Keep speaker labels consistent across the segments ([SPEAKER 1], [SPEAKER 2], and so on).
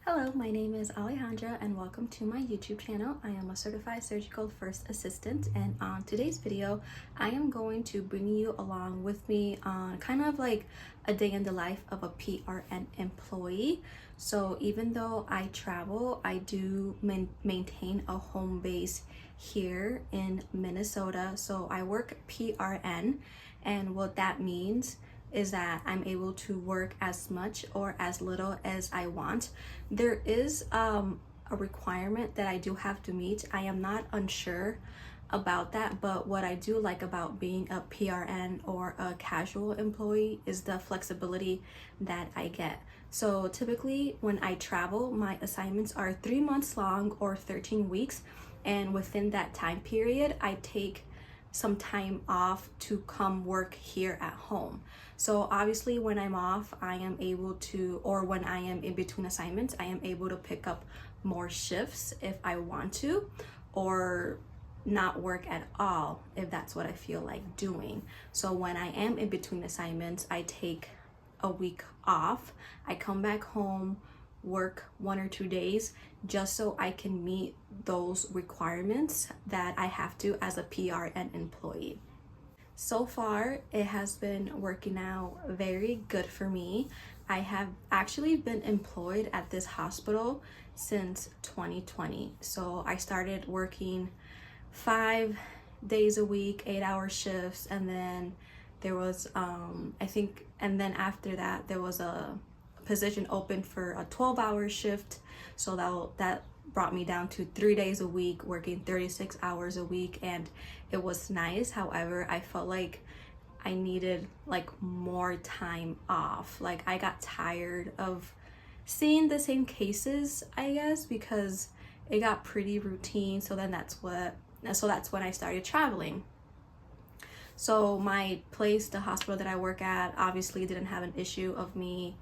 [SPEAKER 1] Hello, my name is Alejandra and welcome to my YouTube channel. I am a certified surgical first assistant, and on today's video I am going to bring you along with me on kind of like a day in the life of a PRN employee. So even though I travel, I do maintain a home base here in Minnesota. So I work PRN, and what that means is that I'm able to work as much or as little as I want. There is a requirement that I do have to meet. I am not unsure about that, but what I do like about being a PRN or a casual employee is the flexibility that I get. So typically when I travel, my assignments are 3 months long or 13 weeks, and within that time period I take some time off to come work here at home. So obviously when I'm off, I am able to, or when I am in between assignments, I am able to pick up more shifts if I want to, or not work at all if that's what I feel like doing. So when I am in between assignments, I take a week off, I come back home, work 1 or 2 days just so I can meet those requirements that I have to as a PRN employee. So far, it has been working out very good for me. I have actually been employed at this hospital since 2020. So I started working 5 days a week, 8-hour shifts, and then there was and then after that there was a position open for a 12-hour shift. So that brought me down to 3 days a week, working 36 hours a week, and it was nice. However, I felt like I needed like more time off. Like I got tired of seeing the same cases, I guess, because it got pretty routine. So that's when I started traveling. So my place, the hospital that I work at, obviously didn't have an issue of me.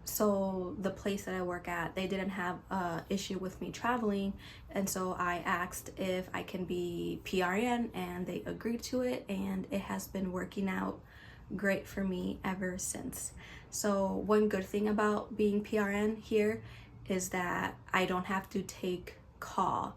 [SPEAKER 1] So the place that I work at, they didn't have an issue with me traveling, and so I asked if I can be PRN, and they agreed to it, and it has been working out great for me ever since. So one good thing about being PRN here is that I don't have to take call,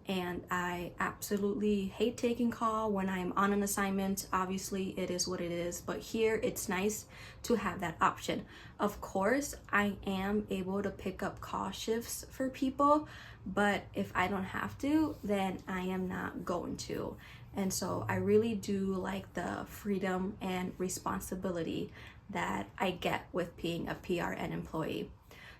[SPEAKER 1] and I absolutely hate taking call when I'm on an assignment. Obviously it is what it is, but here it's nice to have that option. Of course, I am able to pick up call shifts for people, but if I don't have to, then I am not going to. And so I really do like the freedom and responsibility that I get with being a PRN employee.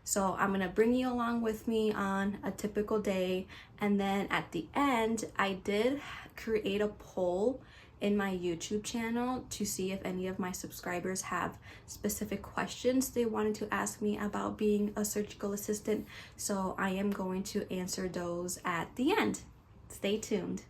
[SPEAKER 1] So I'm gonna bring you along with me on a typical day, and then at the end I did create a poll in my YouTube channel to see if any of my subscribers have specific questions they wanted to ask me about being a surgical assistant. So I am going to answer those at the end. Stay tuned.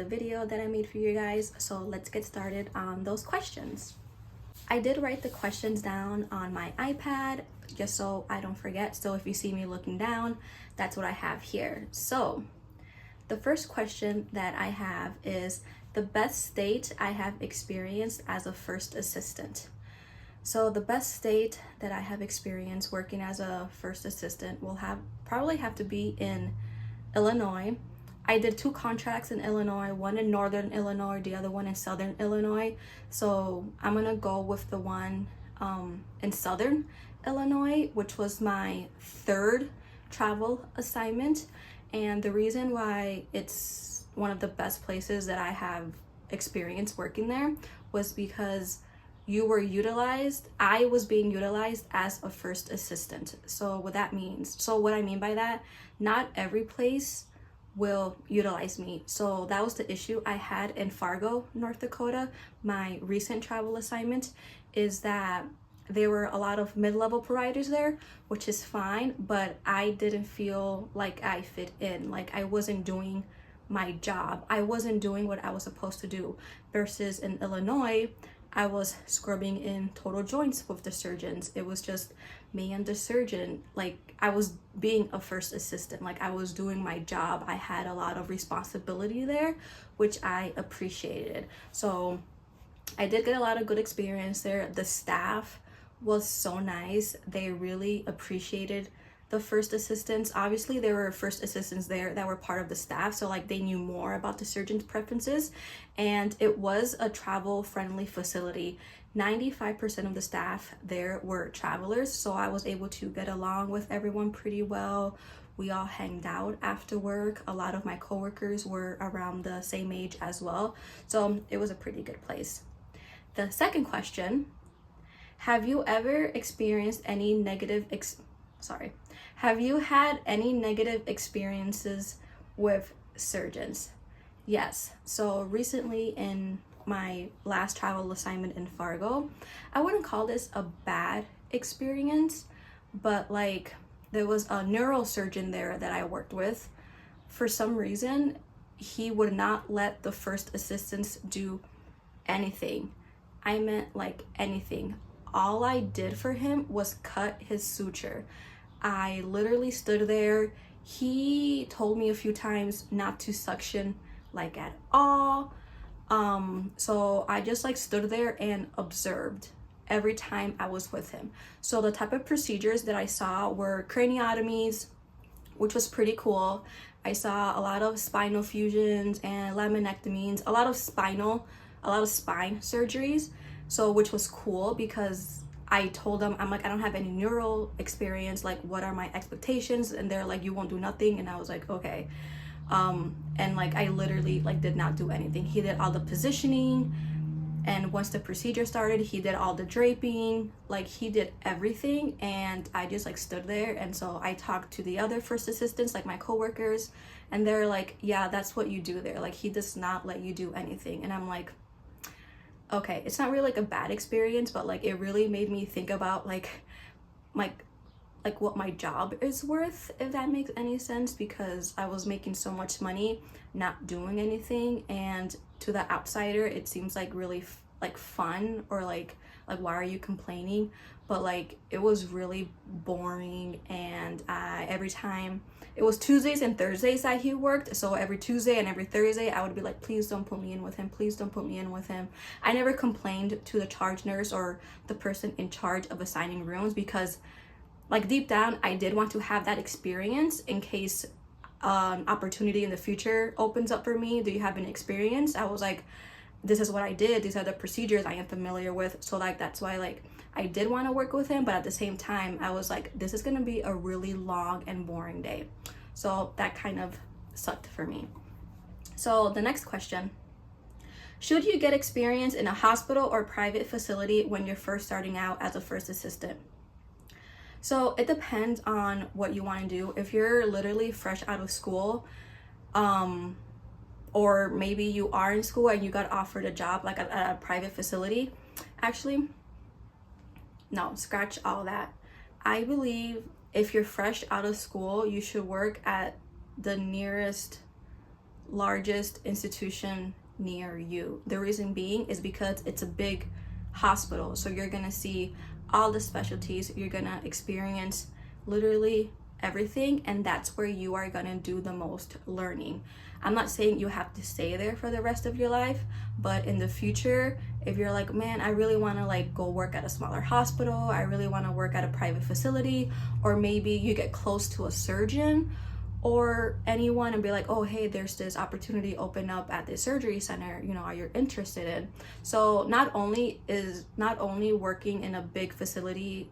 [SPEAKER 1] the video that I made for you guys. So let's get started on those questions. I did write the questions down on my iPad just so I don't forget. So if you see me looking down, that's what I have here. So the first question that I have is the best state I have experienced as a first assistant. So the best state that I have experienced working as a first assistant will probably have to be in Illinois. I did 2 contracts in Illinois, one in Northern Illinois, the other one in Southern Illinois. So I'm gonna go with the one in Southern Illinois, which was my 3rd travel assignment. And the reason why it's one of the best places that I have experienced working there was because I was being utilized as a first assistant. So what I mean by that, not every place will utilize me. So that was the issue I had in Fargo, North Dakota. My recent travel assignment is that there were a lot of mid-level providers there, which is fine, but I didn't feel like I fit in. Like I wasn't doing my job. I wasn't doing what I was supposed to do. Versus in Illinois, I was scrubbing in total joints with the surgeons. It was just me and the surgeon. Like I was being a first assistant, like I was doing my job. I had a lot of responsibility there, which I appreciated. So I did get a lot of good experience there. The staff was so nice. They really appreciated the first assistants. Obviously there were first assistants there that were part of the staff, so like they knew more about the surgeon's preferences, and it was a travel friendly facility. 95% of the staff there were travelers, so I was able to get along with everyone pretty well. We all hanged out after work. A lot of my coworkers were around the same age as well, so it was a pretty good place. The second question, have you ever experienced any have you had any negative experiences with surgeons? Yes. So recently in my last travel assignment in Fargo, I wouldn't call this a bad experience, but like there was a neurosurgeon there that I worked with. For some reason, he would not let the first assistants do anything. I meant like anything. All I did for him was cut his suture. I literally stood there. He told me a few times not to suction like at all. So I just like stood there and observed every time I was with him. So the type of procedures that I saw were craniotomies, which was pretty cool. I saw a lot of spinal fusions and laminectomies, a lot of spine surgeries. So which was cool because I told them, I'm like, I don't have any neural experience, like what are my expectations? And they're like, you won't do nothing. And I was like, okay. And like I literally like did not do anything. He did all the positioning, and once the procedure started, he did all the draping, like he did everything, and I just like stood there. And so I talked to the other first assistants, like my coworkers, and they're like, yeah, that's what you do there. Like he does not let you do anything. And I'm like, okay, it's not really like a bad experience, but like it really made me think about like what my job is worth, if that makes any sense, because I was making so much money not doing anything, and to the outsider it seems like really like fun, or like why are you complaining? But like it was really boring. And every time, it was Tuesdays and Thursdays that he worked, so every Tuesday and every Thursday I would be like, please don't put me in with him, please don't put me in with him. I never complained to the charge nurse or the person in charge of assigning rooms, because like deep down I did want to have that experience in case an opportunity in the future opens up for me. Do you have an experience? I was like, this is what I did, these are the procedures I am familiar with. So like that's why like I did want to work with him, but at the same time I was like, this is gonna be a really long and boring day. So that kind of sucked for me. So the next question, should you get experience in a hospital or private facility when you're first starting out as a first assistant? So it depends on what you want to do. If you're literally fresh out of school, or maybe you are in school and you got offered a job like at a private facility, actually, no, scratch all that. I believe if you're fresh out of school, you should work at the nearest largest institution near you. The reason being is because it's a big hospital, so you're gonna see all the specialties, you're gonna experience literally everything, and that's where you are gonna do the most learning. I'm not saying you have to stay there for the rest of your life, but in the future, if you're like, man, I really want to like go work at a smaller hospital, I really want to work at a private facility, or maybe you get close to a surgeon or anyone and be like, oh hey, there's this opportunity open up at this surgery center, you know, are you interested in? So not only working in a big facility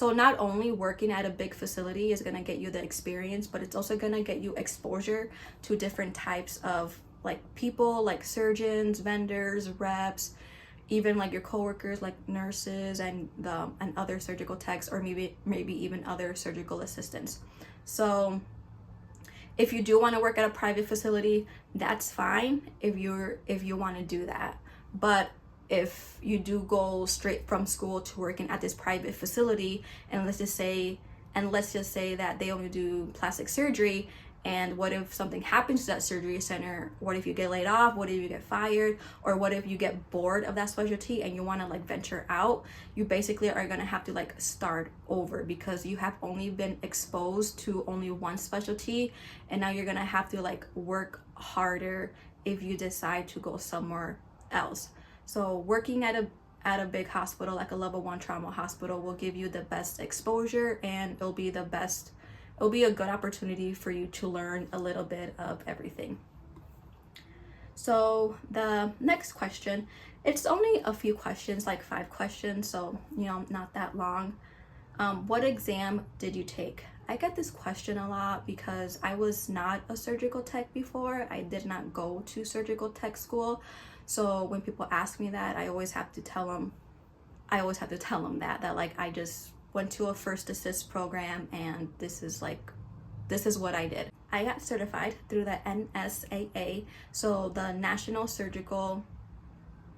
[SPEAKER 1] not only working at a big facility is going to get you the experience, but it's also going to get you exposure to different types of like people, like surgeons, vendors, reps, even like your coworkers, like nurses and other surgical techs, or maybe even other surgical assistants. So if you do want to work at a private facility, that's fine if you want to do that. But if you do go straight from school to working at this private facility, and let's just say that they only do plastic surgery, and what if something happens to that surgery center? What if you get laid off? What if you get fired? Or what if you get bored of that specialty and you want to like venture out? You basically are going to have to like start over, because you have only been exposed to only one specialty, and now you're going to have to like work harder if you decide to go somewhere else. So working at a big hospital, like a level 1 trauma hospital, will give you the best exposure, and it'll be a good opportunity for you to learn a little bit of everything. So the next question, it's only a few questions, like 5 questions, so you know, not that long. What exam did you take? I get this question a lot because I was not a surgical tech before. I did not go to surgical tech school. So when people ask me that, I always have to tell them that like I just went to a first assist program, and this is what I did. I got certified through the NSAA, so the National Surgical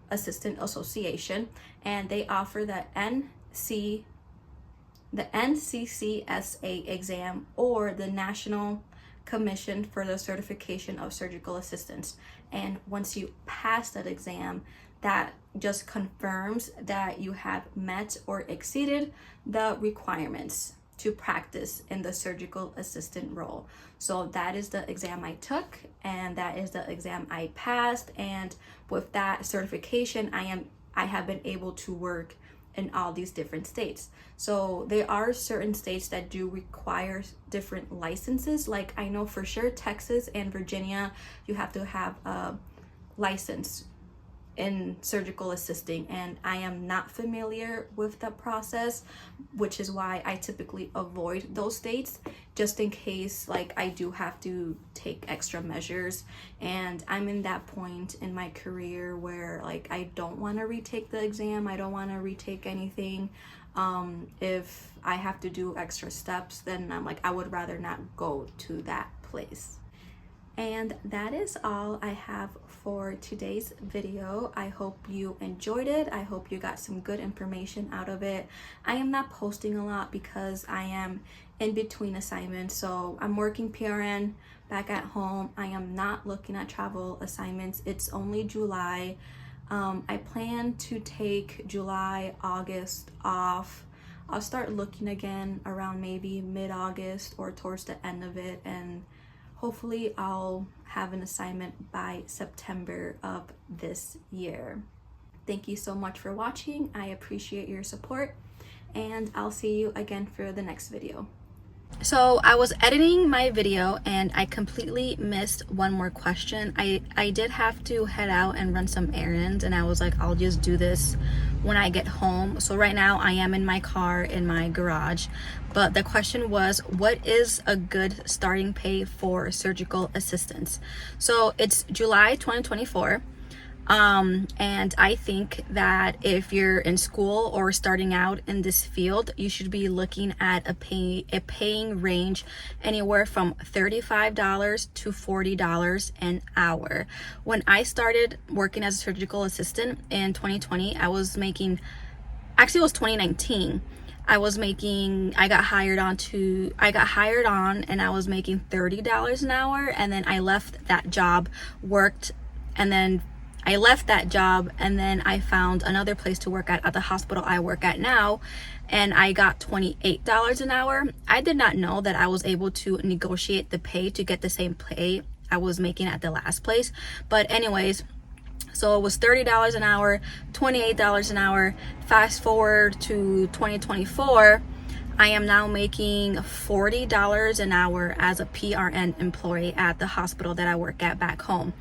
[SPEAKER 1] Assistant Association, and they offer the NCCSA exam, or the National Commission for the Certification of Surgical Assistants. And once you pass that exam, that just confirms that you have met or exceeded the requirements to practice in the surgical assistant role. So that is the exam I took, and that is the exam I passed, and with that certification I have been able to work in all these different states. So there are certain states that do require different licenses. Like I know for sure Texas and Virginia, you have to have a license in surgical assisting, and I am not familiar with the process, which is why I typically avoid those states, just in case like I do have to take extra measures. And I'm in that point in my career where like I don't want to retake the exam, I don't want to retake anything. If I have to do extra steps, then I'm like, I would rather not go to that place. And that is all I have for today's video. I hope you enjoyed it. I hope you got some good information out of it. I am not posting a lot because I am in between assignments. So I'm working PRN back at home. I am not looking at travel assignments. It's only July. I plan to take July, August off. I'll start looking again around maybe mid-August or towards the end of it, and hopefully I'll have an assignment by September of this year. Thank you so much for watching. I appreciate your support, and I'll see you again for the next video. So I was editing my video and I completely missed one more question. I did have to head out and run some errands, and I was like, I'll just do this when I get home. So right now I am in my car in my garage, but the question was, what is a good starting pay for surgical assistants? So it's July 2024. And I think that if you're in school or starting out in this field, you should be looking at a paying range anywhere from $35 to $40 an hour. When I started working as a surgical assistant in 2020, I was making, actually it was 2019. I got hired on and I was making $30 an hour, and then I left that job, and then I found another place to work at the hospital I work at now, and I got $28 an hour. I did not know that I was able to negotiate the pay to get the same pay I was making at the last place. But anyways, so it was $30 an hour, $28 an hour. Fast forward to 2024, I am now making $40 an hour as a PRN employee at the hospital that I work at back home.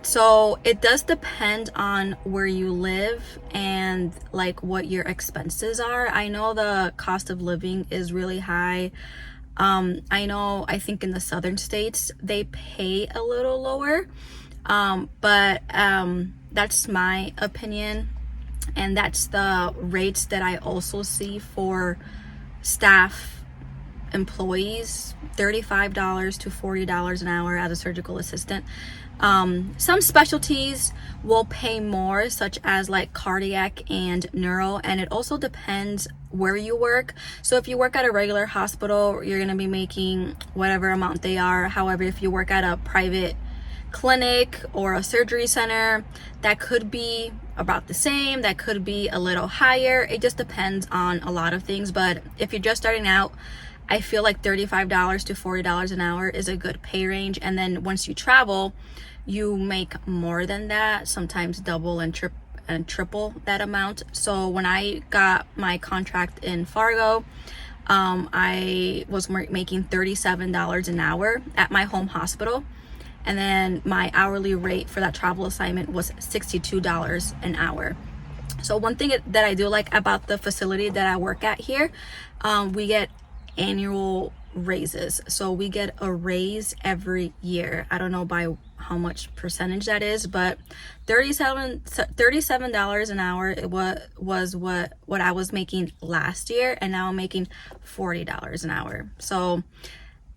[SPEAKER 1] So it does depend on where you live and like what your expenses are. I know the cost of living is really high. I think in the southern states they pay a little lower. But that's my opinion, and that's the rates that I also see for staff employees, $35 to $40 an hour as a surgical assistant. Some specialties will pay more, such as like cardiac and neuro, and it also depends where you work. So if you work at a regular hospital, you're going to be making whatever amount they are. However, if you work at a private clinic or a surgery center, that could be about the same, that could be a little higher. It just depends on a lot of things. But if you're just starting out, I feel like $35 to $40 an hour is a good pay range. And then once you travel, you make more than that, sometimes double and triple that amount. So when I got my contract in Fargo, I was making $37 an hour at my home hospital. And then my hourly rate for that travel assignment was $62 an hour. So one thing that I do like about the facility that I work at here, we get annual raises. So we get a raise every year. I don't know by how much percentage that is, but $37 an hour it was what I was making last year, and now I'm making $40 an hour. So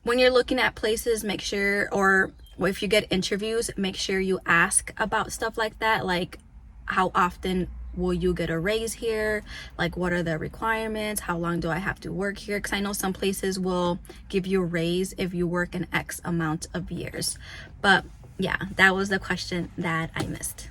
[SPEAKER 1] when you're looking at places, make sure, or if you get interviews, make sure you ask about stuff like that, like how often will you get a raise here, like what are the requirements, how long do I have to work here, because I know some places will give you a raise if you work an X amount of years. But yeah, that was the question that I missed.